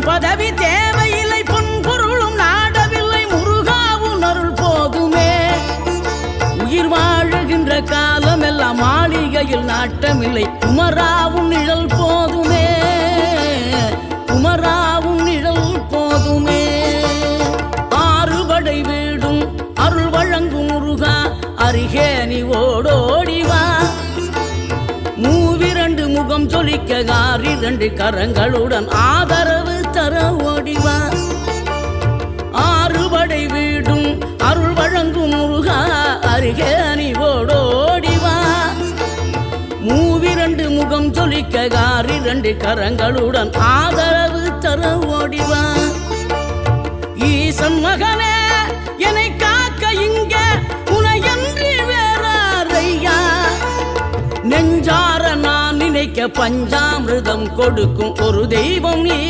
பணம் பதவி தேவையில்லை, பொன் பொருளும் நாடவில்லை, முருகாவும் அருள் போதுமே. உயிர் வாழுகின்ற காலம் எல்லாம் மாளிகையில் நாட்டமில்லை, குமராவும் நிழல் போதுமே, குமராவும் நிழல் போதுமே. ஆறுபடை வீடும் அருள் வழங்கும் முருகா, அருகே நீ ஓடோடிவா. மூவிரண்டு முகம் சொலிக்க ஆறிரண்டு கரங்களுடன் ஆதரவு தர ஓடிவா. ஆறுபடை வீடும் அருள் வழங்கும் முருகா, அருகே நீ ஓடோடிவா. மூவிரண்டு முகம் சொலிக்க ஆறிரண்டு கரங்களுடன் ஆதரவு தர ஓடிவா. ஈசன் மகனே என்னை காக்க இங்க உனையன்றி வேறாரையா. நெஞ்சார நான் நினைக்க பஞ்சாமிர்தம் கொடுக்கும் ஒரு தெய்வம் நீ.